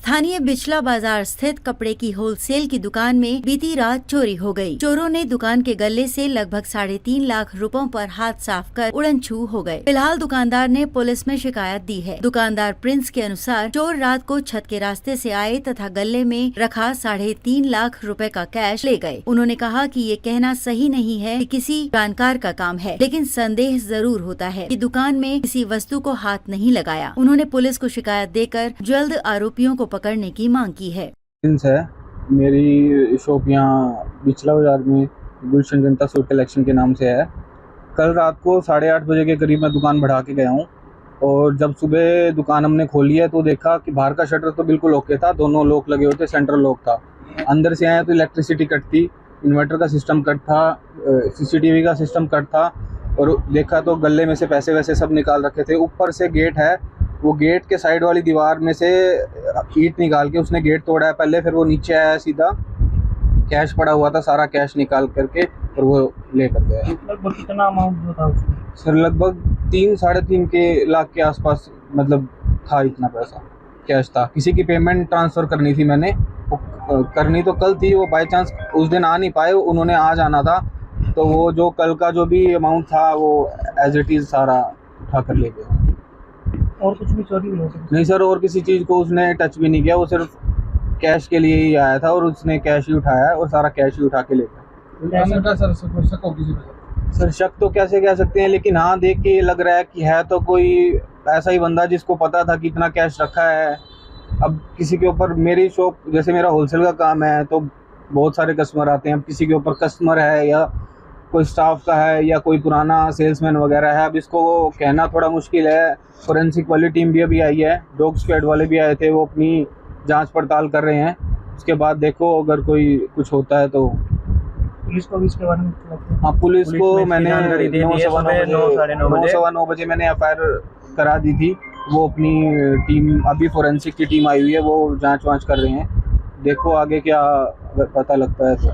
स्थानीय बिचला बाजार स्थित कपड़े की होलसेल की दुकान में बीती रात चोरी हो गई। चोरों ने दुकान के गले से लगभग 3.5 लाख रुपयों पर हाथ साफ कर उड़नछू हो गए। फिलहाल दुकानदार ने पुलिस में शिकायत दी है। दुकानदार प्रिंस के अनुसार चोर रात को छत के रास्ते से आए तथा गले में रखा 3.5 लाख रुपए का कैश ले गए। उन्होंने कहा कि ये कहना सही नहीं है कि किसी जानकार का काम है, लेकिन संदेह जरूर होता है कि दुकान में किसी वस्तु को हाथ नहीं लगाया। उन्होंने पुलिस को शिकायत देकर जल्द आरोपियों को पकड़ने की मांग की है। मेरी शॉप यहाँ बिचला बाजार में गुलशन जनता सूट कलेक्शन के नाम से है। कल रात को 8:30 बजे के करीब मैं दुकान बढ़ा के गया हूँ और जब सुबह दुकान हमने खोली है तो देखा कि बाहर का शटर तो बिल्कुल ओके था, दोनों लॉक लगे होते, सेंट्रल लॉक था। अंदर से आए तो इलेक्ट्रिसिटी कट थी, इन्वर्टर का सिस्टम कट था, सीसीटीवी का सिस्टम कट था और देखा तो गले में से पैसे वैसे सब निकाल रखे थे। ऊपर से गेट है, वो गेट के साइड वाली दीवार में से ईंट निकाल के उसने गेट तोड़ा है पहले, फिर वो नीचे आया, सीधा कैश पड़ा हुआ था, सारा कैश निकाल करके और वो ले कर गया। लगभग कितना अमाउंट जो था उसमें? सर लगभग 3-3.5 लाख के आसपास मतलब था, इतना पैसा कैश था। किसी की पेमेंट ट्रांसफ़र करनी थी मैंने, करनी तो कल थी, वो बाई चांस उस दिन आ नहीं पाए, उन्होंने आज आना था, तो वो जो कल का जो भी अमाउंट था वो एज इट इज़ सारा उठा कर ले गए। और कुछ भी चोरी हुई? नहीं सर, और किसी चीज़ को उसने टच भी नहीं किया, वो सिर्फ कैश के लिए ही आया था और उसने कैश ही उठाया है और सारा कैश ही उठा के ले गया। सर शक तो कैसे कह सकते हैं, लेकिन हाँ देख के ये लग रहा है कि है तो कोई ऐसा ही बंदा जिसको पता था कि इतना कैश रखा है। अब किसी के ऊपर, मेरी शॉप जैसे मेरा होलसेल का काम है तो बहुत सारे कस्टमर आते हैं, अब किसी के ऊपर कस्टमर है या कोई स्टाफ का है या कोई पुराना सेल्समैन वगैरह है, अब इसको कहना थोड़ा मुश्किल है। फोरेंसिक वाली टीम भी अभी आई है, डॉग स्क्वाड वाले भी आए थे, वो अपनी जांच पड़ताल कर रहे हैं। उसके बाद देखो अगर कोई कुछ होता है तो पुलिस को भी इसके बारे में? हाँ, पुलिस को मैंने 9:15 बजे मैंने एफआईआर करा दी थी। वो अपनी टीम, अभी फोरेंसिक की टीम आई हुई है, वो जांच वांच कर रहे हैं। देखो आगे क्या पता लगता है तो।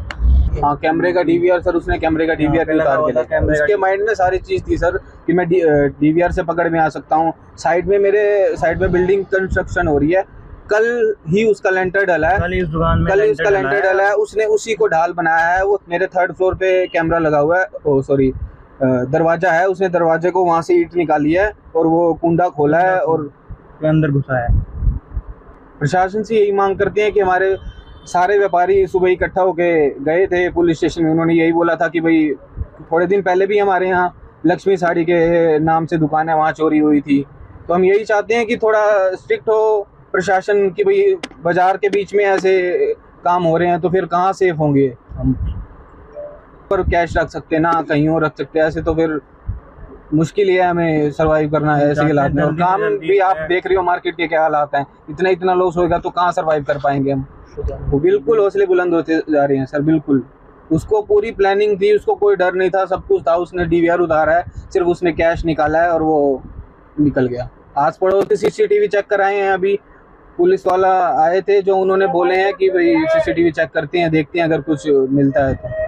हाँ, कैमरे का डीवीआर सर, उसने कैमरे का डीवीआर भी उतार के देखा। उसके माइंड में सारी चीज़ थी सर कि मैं डीवीआर से पकड़ में आ सकता हूँ। साइड में मेरे साइड में बिल्डिंग कंस्ट्रक्शन हो रही है, कल ही उसका लेंटर डला है, कल ही उसका लेंटर डला है, उसने उसी को ढाल बनाया है। वो मेरे 3rd फ्लोर पे कैमरा लगा हुआ है, दरवाजा है, उसने दरवाजे को वहाँ से ईंट निकाली है और वो कुंडा खोला है और अंदर घुसा है। प्रशासन से यही मांग करते हैं कि हमारे सारे व्यापारी सुबह इकट्ठा होके गए थे पुलिस स्टेशन में। उन्होंने यही बोला था कि भाई थोड़े दिन पहले भी हमारे यहाँ लक्ष्मी साड़ी के नाम से दुकान है, वहाँ चोरी हुई थी। तो हम यही चाहते हैं कि थोड़ा स्ट्रिक्ट हो प्रशासन की, भाई बाजार के बीच में ऐसे काम हो रहे हैं तो फिर कहाँ सेफ होंगे हम। पर कैश रख सकते ना, कहीं और रख सकते, ऐसे तो फिर मुश्किल ही है हमें सरवाइव करना है ऐसे हालात में। और काम भी आप देख रहे हो मार्केट के क्या हालात हैं, इतना लॉस होगा तो कहाँ सरवाइव कर पाएंगे हम। वो बिल्कुल हौसले बुलंद होते जा रहे हैं सर, बिल्कुल। उसको पूरी प्लानिंग थी, उसको कोई डर नहीं था, सब कुछ था। उसने डीवीआर उतारा है, सिर्फ उसने कैश निकाला है और वो निकल गया। आस पड़ोस के सीसीटीवी चेक कराए हैं, अभी पुलिस वाला आए थे जो उन्होंने बोले हैं कि भाई सीसीटीवी चेक करते हैं, देखते हैं अगर कुछ मिलता है तो।